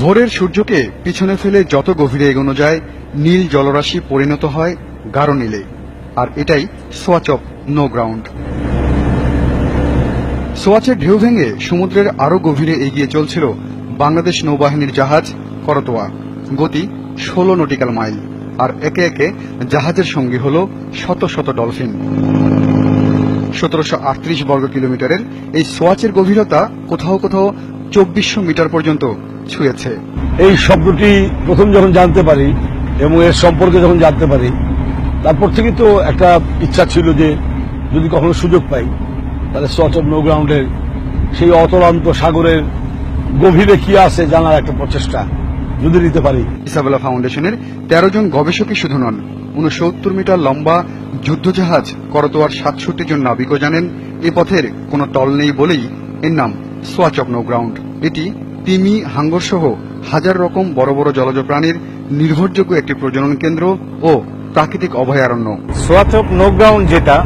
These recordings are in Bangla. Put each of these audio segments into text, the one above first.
ভোরের সূর্যকে পিছনে ফেলে যত গভীরে এগোনো যায় নীল জলরাশি পরিণত হয় গাঢ় নীলে। আর এটাই সোয়াচ অফ নো গ্রাউন্ড। সোয়াচের ঢেউ ভেঙে সমুদ্রের আরো গভীরে এগিয়ে চলছিল বাংলাদেশ নৌবাহিনীর জাহাজ করতোয়া। গতি 16 নটিক্যাল মাইল। আর একে একে জাহাজের সঙ্গী হল শত শত ডলফিন। 1738 বর্গ কিলোমিটারের এই সোয়াচের গভীরতা কোথাও কোথাও 2400 মিটার পর্যন্ত ছুঁয়েছে। এই শব্দটি প্রথম যখন জানতে পারি এবং এর সম্পর্কে যখন জানতে পারি, তারপর থেকে তো একটা ইচ্ছা ছিল যে যদি কখনো সুযোগ পাই তাহলে সোয়াচ অফ নো গ্রাউন্ডের সেই অতলান্ত সাগরের গভীরে কি আছে জানার একটা প্রচেষ্টা যদি নিতে পারি। ইসাবেলা ফাউন্ডেশনের 13 জন গবেষকই শুধু নন, 69 মিটার লম্বা যুদ্ধজাহাজ করতোয়ার 67 জন নাবিকও জানেন এ পথের কোনো তল নেই বলেই এর নাম সোয়াচ অফ নো গ্রাউন্ড। এটি তিমি, হাঙ্গর সহ হাজার রকম বড় বড় জলজ প্রাণীর নির্ভরযোগ্য একটি প্রজনন কেন্দ্র ও প্রাকৃতিক অভয়ারণ্য। সোয়াচ অফ নো গ্রাউন্ড যেটা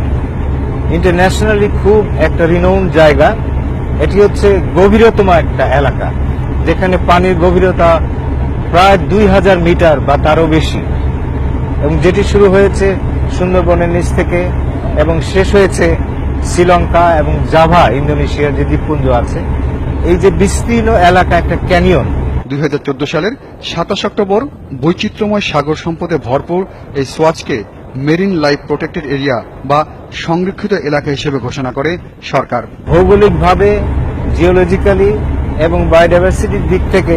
ইন্টারন্যাশনালি খুব একটা রিনাউন্ড জায়গা, এটি হচ্ছে গভীরতম একটা এলাকা যেখানে পানির গভীরতা প্রায় 2000 মিটার বা তারও বেশি, এবং যেটি শুরু হয়েছে সুন্দরবনের নিচ থেকে এবং শেষ হয়েছে শ্রীলঙ্কা এবং জাভা ইন্দোনেশিয়ার যে দ্বীপপুঞ্জ আছে। এই যে বিস্তীর্ণ এলাকা একটা ক্যানিয়ন। 2014 সালের 27 অক্টোবর বৈচিত্র্যময় সাগর সম্পদে ভরপুর এই সোয়াচকে মেরিন লাইফ প্রোটেক্টেড এরিয়া বা সংরক্ষিত এলাকা হিসেবে ঘোষণা করে সরকার। ভৌগোলিকভাবে, জিওলজিক্যালি এবং বায়োডাইভার্সিটির দিক থেকে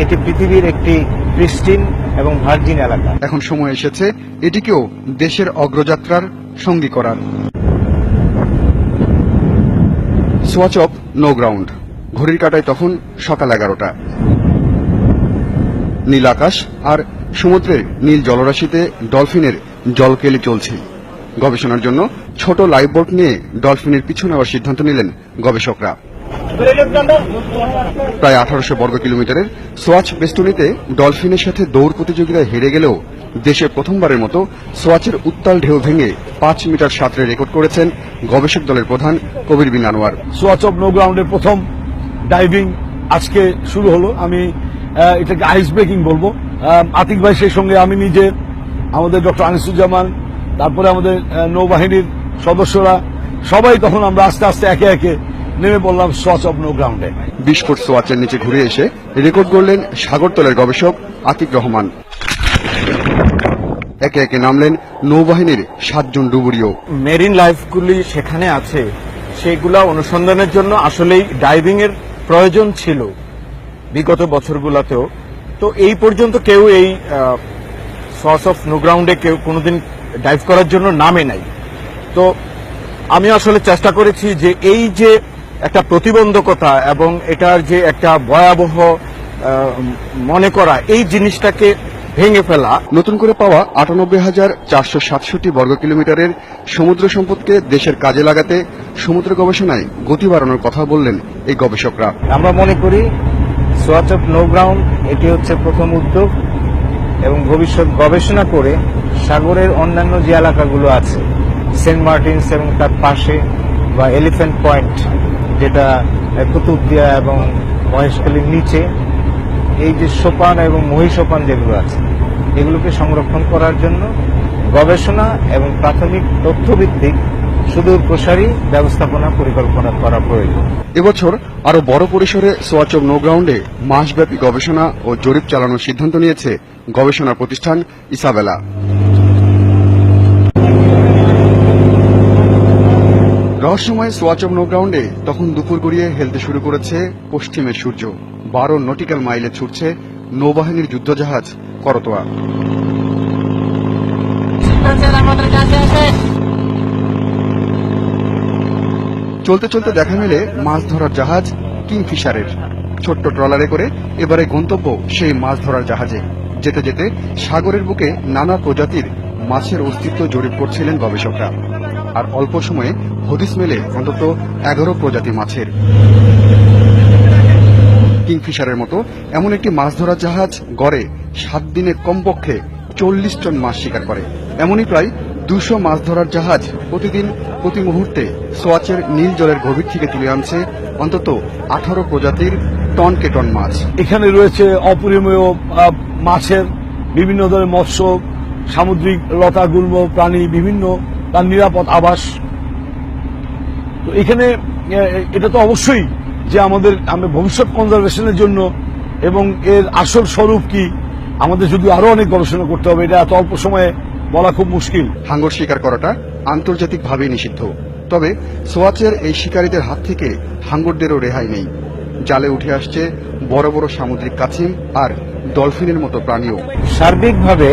এটি পৃথিবীর একটি প্রিস্টিন এবং ভার্জিন এলাকা। এখন সময় এসেছে এটিকেও দেশের অগ্রযাত্রার সঙ্গী করার। Swatch of no ground. ঘড়ির কাঁটায় তখন সকাল 11টা। নীল আকাশ আর সমুদ্রের নীল জলরাশিতে ডলফিনের জলকেলি চলছে। গবেষণার জন্য ছোট লাইফ বোট নিয়ে ডলফিনের পিছু নেওয়ার সিদ্ধান্ত নিলেন গবেষকরা। প্রায় 1800 বর্গ কিলোমিটারের সোয়াচ বেষ্টনীতে ডলফিনের সাথে দৌড় প্রতিযোগিতায় হেরে গেলেও দেশে প্রথমবারের মতো সোয়াচের উত্তাল ঢেউ ভেঙে 5 মিটার সাঁতরে রেকর্ড করেছেন গবেষক দলের প্রধান কবির বিন আনোয়ার। সোয়াচ অফ নো গ্রাউন্ডের প্রথম ডাইভিং আজকে শুরু হলো। আমি এটাকে আইস ব্রেকিং বলবো। আতিক ভাই সেই সঙ্গে আমি নিজে, আমাদের ডক্টর আনিসুজ্জামান, তারপরে আমাদের নৌবাহিনীর সদস্যরা সবাই তখন আমরা আস্তে আস্তে একে একে নেমে পড়লাম সোয়াচ অফ নো গ্রাউন্ডে। 20 ফুট সোয়াচের নিচে ঘুরে এসে রেকর্ড করলেন সাগরতলের গবেষক আতিক রহমান। একে একে নামলেন নৌবাহিনীর 7 জন ডুবুরিও। মেরিন লাইফগুলি সেখানে আছে, সেগুলা অনুসন্ধানের জন্য আসলেই ডাইভিং এর প্রয়োজন ছিল বিগত বছরগুলোতেও। তো এই পর্যন্ত কেউ এই সোয়াচ অফ নো গ্রাউন্ডে কেউ কোনোদিন ডাইভ করার জন্য নামে নাই। তো আমি আসলে চেষ্টা করেছি যে এই যে একটা প্রতিবন্ধকতা এবং এটার যে একটা ভয়াবহ মনে করা, এই জিনিসটাকে ভেঙে ফেলা। নতুন করে পাওয়া 98,467 বর্গ কিলোমিটারের সমুদ্র সম্পদকে দেশের কাজে লাগাতে সমুদ্র গবেষণায় গতি বাড়ানোর কথা বললেন এই গবেষকরা। আমরা মনে করি সোয়াচ অফ নো গ্রাউন্ড এটি হচ্ছে প্রথম উদ্যোগ, এবং ভবিষ্যৎ গবেষণা করে সাগরের অন্যান্য যে এলাকাগুলো আছে, সেন্ট মার্টিনস এবং তার পাশে, বা এলিফ্যান্ট পয়েন্ট যেটা কুতুবদিয়া এবং মহেশখালীর নিচে, এই যে সোপান এবং মহিসোপান যেগুলো আছে, এগুলোকে সংরক্ষণ করার জন্য গবেষণা এবং প্রাথমিক তথ্যভিত্তিক সুদূর প্রসারী ব্যবস্থাপনা পরিকল্পনা করা প্রয়োজন। এবছর আরো বড় পরিসরে সোয়াচ অফ নো গ্রাউন্ডে মাসব্যাপী গবেষণা ও জরিপ চালানোর সিদ্ধান্ত নিয়েছে গবেষণা প্রতিষ্ঠান ইসাবেলা। রহস্যময় সোয়াচ অফ নো গ্রাউন্ডে তখন দুপুর গড়িয়ে হেলতে শুরু করেছে পশ্চিমের সূর্য। 12 নটিক্যাল মাইলে ছুটছে নৌবাহিনীর যুদ্ধজাহাজ করতোয়া। চলতে চলতে দেখা মেলে মাছ ধরার জাহাজ কিংফিশারের। ছোট্ট ট্রলারে করে এবারে গন্তব্য সেই মাছ ধরার জাহাজে। যেতে যেতে সাগরের বুকে নানা প্রজাতির মাছের অস্তিত্ব জরিপ করছিলেন গবেষকরা। আর অল্প সময়ে হদিস মেলে অন্তত 11 প্রজাতি মাছের। কিংফিশারের মতো এমন একটি মাছ ধরার জাহাজ গড়ে 7 দিনে কমপক্ষে 40 টন মাছ শিকার করে। এমনই প্রায় 200 মাছ ধরার জাহাজ প্রতিদিন প্রতি মুহূর্তে সোয়াচের নীল জলের গভীর থেকে তুলে আনছে অন্তত 18 প্রজাতির টনকে টন মাছ। এখানে রয়েছে অপরিমেয় মাছের বিভিন্ন ধরনের মৎস্য, সামুদ্রিক লতা গুল্ম প্রাণী, বিভিন্ন তার নিরাপদ আবাস। তো এখানে এটা তো অবশ্যই যে আমাদের ভবিষ্যৎ কনজারভেশনের জন্য এবং এর আসল স্বরূপ কি আমাদের যদি আরো অনেক গবেষণা করতে হবে, এটা এত অল্প সময়ে বলা খুব মুশকিল। হাঙ্গর শিকার করাটা আন্তর্জাতিকভাবে নিষিদ্ধ, তবে সোয়াচের এই শিকারীদের হাত থেকে হাঙ্গরদেরও রেহাই নেই। জালে উঠে আসছে বড় বড় সামুদ্রিক কাছিম আর ডলফিনের মতো প্রাণীও। সার্বিকভাবে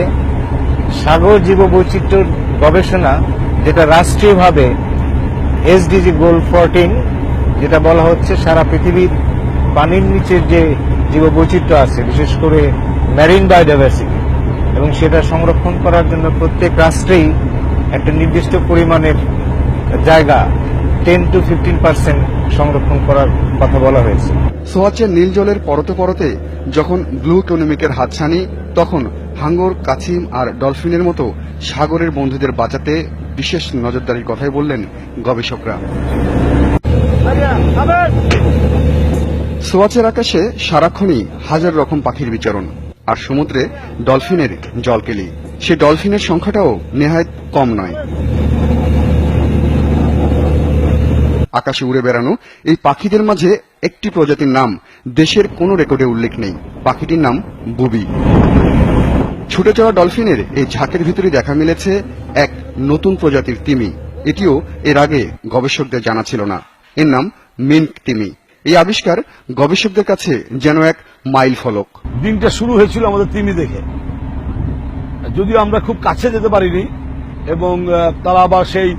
সাগর জীববৈচিত্র্য গবেষণা, যেটা রাষ্ট্রীয়ভাবে এসডিজি গোল 14, যেটা বলা হচ্ছে সারা পৃথিবীর পানির নিচের যে জীববৈচিত্র্য আছে, বিশেষ করে ম্যারিন বায়োডাইভার্সিটি, এবং সেটা সংরক্ষণ করার জন্য প্রত্যেক রাষ্ট্রেই একটা নির্দিষ্ট পরিমাণের জায়গা 10 to 15% সংরক্ষণ করার কথা বলা হয়েছে। সোয়াচের নীল জলের পরতে পরতে যখন ব্লু ইকোনমিকের হাতছানি, তখন হাঙ্গর, কাছিম আর ডলফিনের মতো সাগরের বন্ধুদের বাঁচাতে বিশেষ নজরদারির কথাই বললেন গবেষকরা। সোয়াচের আকাশে সারাক্ষণই হাজার রকম পাখির বিচরণ, আর সমুদ্রে ডলফিনের জলকেলি। সে ডলফিনের সংখ্যাটাও নেহায়েত কম নয়। আকাশে উড়ে বেড়ানো এই পাখিদের মাঝে একটি প্রজাতির নাম দেশের কোনো রেকর্ডে উল্লেখ নেই। পাখিটির নাম বুবি। ছুটে যাওয়া ডলফিনের এই ঝাঁকের ভিতরে দেখা মিলেছে এক নতুন প্রজাতির তিমি। এটিও এর আগে গবেষকদের জানা ছিল না। এর নাম মিন্ক তিমি। এই আবিষ্কার গবেষকদের কাছে যেন এক মাইল ফলক। দিনটা শুরু হয়েছিল আমাদের তিমি দেখে, যদিও আমরা খুব কাছে যেতে পারিনি, এবং তারা আবার সেই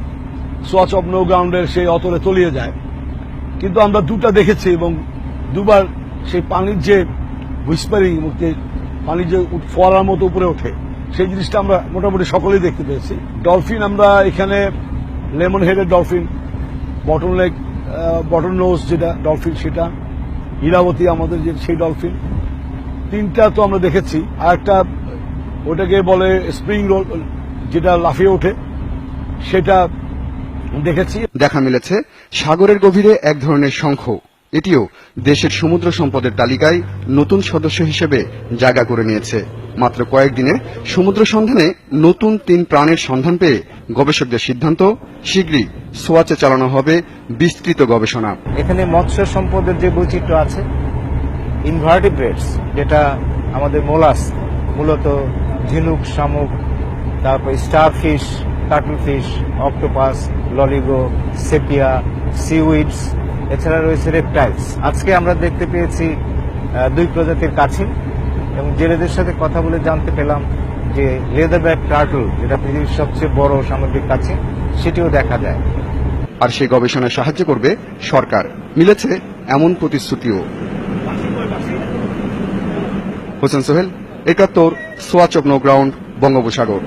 সোয়াচ অফ নো গ্রাউন্ডের সেই অতলে তলিয়ে যায়, কিন্তু আমরা দুটা দেখেছি এবং দুবার সেই পানির যে হুইসপারিং, পানির যে ফোয়ারার মতো উপরে ওঠে, সেই জিনিসটা আমরা মোটামুটি সকলেই দেখতে পেয়েছি। ডলফিন আমরা এখানে লেমন হেডের ডলফিন, বটল নোজ যেটা ডলফিন সেটা, ইরাবতী আমাদের যে সেই ডলফিন, তিনটা তো আমরা দেখেছি। আর একটা ওটাকে বলে স্প্রিং রোল, যেটা লাফিয়ে ওঠে, সেটা দেখেছি। দেখা মিলেছে সাগরের গভীরে এক ধরনের শঙ্খ। এটিও দেশের সমুদ্র সম্পদের তালিকায় নতুন সদস্য হিসেবে জায়গা করে নিয়েছে। মাত্র কয়েকদিনের সমুদ্র সন্ধানে নতুন 3 প্রাণের সন্ধান পেয়ে গবেষকদের সিদ্ধান্ত, শীঘ্রই সোয়াচে চালানো হবে বিস্তৃত গবেষণা। এখানে মৎস্য সম্পদের যে বৈচিত্র্য আছে, ইনভার্টিব্রেটস, যেটা আমাদের মোলাস, মূলত ঝিনুক, শামুক, তারপর starfish, cuttlefish, octopus, Loligo, sepia, seaweeds, এছাড়া রয়েছে রেপটাইলস। আজকে আমরা দেখতে পেয়েছি 2 প্রজাতির কাছিম, এবং জেলেদের সাথে কথা বলে জানতে পেলাম যে লেদারব্যাক টার্টল, যেটা পৃথিবীর সবচেয়ে বড় সামুদ্রিক কাছিম, সেটিও দেখা যায়। আর সেই গবেষণায় সাহায্য করবে সরকার। মিলেছে এমন প্রতিশ্রুতিও। Hossain Sohel, 71, swatch of no ground, বঙ্গোপসাগর।